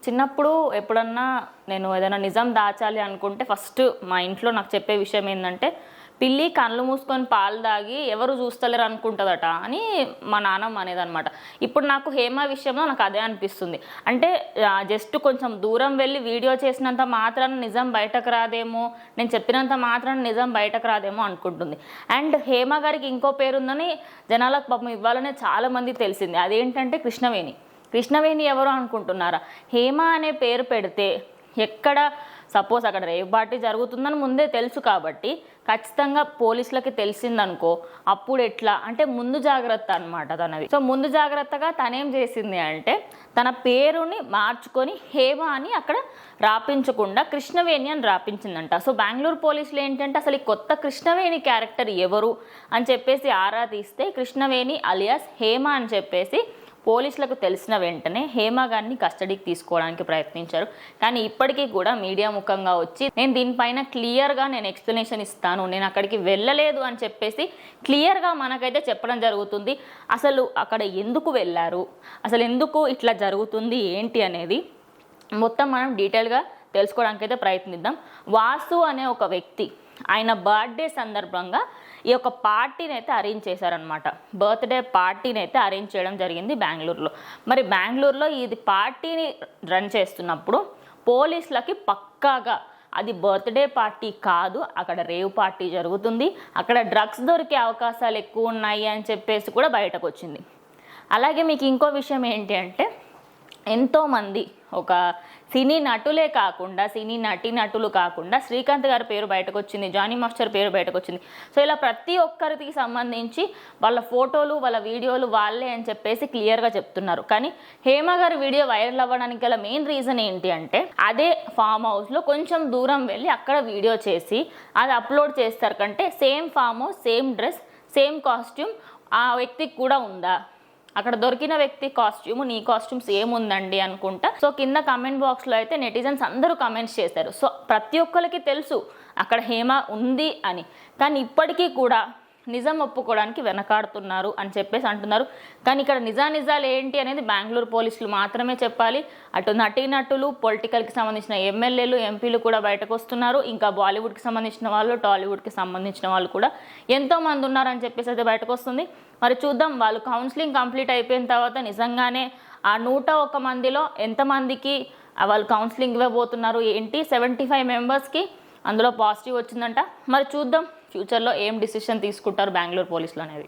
చిన్నప్పుడు ఎప్పుడన్నా నేను ఏదైనా నిజం దాచాలి అనుకుంటే ఫస్ట్ మా ఇంట్లో నాకు చెప్పే విషయం ఏంటంటే, పిల్లి కళ్ళు మూసుకొని పాలు తాగి ఎవరు చూస్తలేరు అనుకుంటుందట అని మా నాన్నమ్మ అనేదనమాట. ఇప్పుడు నాకు హేమ విషయంలో నాకు అదే అనిపిస్తుంది. అంటే జస్ట్ కొంచెం దూరం వెళ్ళి వీడియో చేసినంత మాత్రాన నిజం బయటకు రాదేమో, నేను చెప్పినంత మాత్రాన నిజం బయటకు రాదేమో అనుకుంటుంది. అండ్ హేమ గారికి ఇంకో పేరుందని జనాలకు పాపం ఇవ్వాలనే చాలామంది తెలిసింది. అదేంటంటే కృష్ణవేణి. కృష్ణవేణి ఎవరు అనుకుంటున్నారా? హేమ అనే పేరు పెడితే ఎక్కడ సపోజ్ అక్కడ రేవ్ పార్టీ జరుగుతుందని ముందే తెలుసు కాబట్టి ఖచ్చితంగా పోలీసులకి తెలిసిందనుకో, అప్పుడు ఎట్లా అంటే ముందు జాగ్రత్త అనమాట తనది. సో ముందు జాగ్రత్తగా తనేం చేసింది అంటే తన పేరుని మార్చుకొని హేమ అని అక్కడ రాపించకుండా కృష్ణవేణి అని రాపించిందంట. సో బెంగళూరు పోలీసులు ఏంటంటే అసలు ఈ కొత్త కృష్ణవేణి క్యారెక్టర్ ఎవరు అని చెప్పేసి ఆరా తీస్తే కృష్ణవేణి అలియాస్ హేమ అని చెప్పేసి పోలీసులకు తెలిసిన వెంటనే హేమ గారిని కస్టడీకి తీసుకోవడానికి ప్రయత్నించారు. కానీ ఇప్పటికీ కూడా మీడియా ముఖంగా వచ్చి నేను దీనిపైన క్లియర్గా నేను ఎక్స్ప్లెనేషన్ ఇస్తాను, నేను అక్కడికి వెళ్ళలేదు అని చెప్పేసి క్లియర్గా మనకైతే చెప్పడం జరుగుతుంది. అసలు అక్కడ ఎందుకు వెళ్ళారు, అసలు ఎందుకు ఇట్లా జరుగుతుంది ఏంటి అనేది మొత్తం మనం డీటెయిల్గా తెలుసుకోవడానికి అయితే ప్రయత్నిద్దాం. వాసు అనే ఒక వ్యక్తి ఆయన బర్త్డే సందర్భంగా ఈ యొక్క పార్టీని అయితే అరేంజ్ చేశారనమాట. బర్త్డే పార్టీని అయితే అరేంజ్ చేయడం జరిగింది బెంగళూరులో. మరి బెంగళూరులో ఇది పార్టీని రన్ చేస్తున్నప్పుడు పోలీసులకి పక్కాగా అది బర్త్డే పార్టీ కాదు, అక్కడ రేవ్ పార్టీ జరుగుతుంది, అక్కడ డ్రగ్స్ దొరికే అవకాశాలు ఎక్కువ ఉన్నాయి అని చెప్పేసి కూడా బయటకు వచ్చింది. అలాగే మీకు ఇంకో విషయం ఏంటి అంటే ఎంతోమంది ఒక సినీ నటులే కాకుండా సినీ నటులు కాకుండా శ్రీకాంత్ గారి పేరు బయటకు వచ్చింది, జానీ మాస్టర్ పేరు బయటకు వచ్చింది. సో ఇలా ప్రతి ఒక్కరికి సంబంధించి వాళ్ళ ఫోటోలు వాళ్ళ వీడియోలు వాళ్ళే అని చెప్పేసి క్లియర్గా చెప్తున్నారు. కానీ హేమ గారి వీడియో వైరల్ అవ్వడానికి గల మెయిన్ రీజన్ ఏంటి అంటే అదే ఫామ్ హౌస్లో కొంచెం దూరం వెళ్ళి అక్కడ వీడియో చేసి అది అప్లోడ్ చేస్తారు కంటే same farm house, same dress, same costume ఆ వ్యక్తికి కూడా ఉందా, అక్కడ దొరికిన వ్యక్తి కాస్ట్యూమ్ నీ కాస్ట్యూమ్ సేమ్ ఉందండి అనుకుంటా. సో కింద కమెంట్ బాక్స్లో అయితే నెటిజన్స్ అందరూ కమెంట్స్ చేశారు. సో ప్రతి ఒక్కరికి తెలుసు అక్కడ హేమ ఉంది అని, కానీ ఇప్పటికీ కూడా నిజం ఒప్పుకోవడానికి వెనకాడుతున్నారు అని చెప్పేసి అంటున్నారు. కానీ ఇక్కడ నిజాలు ఏంటి అనేది బెంగళూరు పోలీసులు మాత్రమే చెప్పాలి. అటు నటీనటులు, పొలిటికల్కి సంబంధించిన ఎమ్మెల్యేలు, ఎంపీలు కూడా బయటకు వస్తున్నారు. ఇంకా బాలీవుడ్కి సంబంధించిన వాళ్ళు, టాలీవుడ్కి సంబంధించిన వాళ్ళు కూడా ఎంతోమంది ఉన్నారని చెప్పేసి అయితే బయటకు వస్తుంది. మరి చూద్దాం వాళ్ళు కౌన్సిలింగ్ కంప్లీట్ అయిపోయిన తర్వాత నిజంగానే ఆ 101 మందిలో ఎంతమందికి వాళ్ళు కౌన్సిలింగ్ ఇవ్వబోతున్నారు ఏంటి. 75 మెంబర్స్కి అందులో పాజిటివ్ వచ్చిందంట. మరి చూద్దాం ఫ్యూచర్లో ఏం డిసిషన్ తీసుకుంటారు బెంగళూరు పోలీసులు అనేది.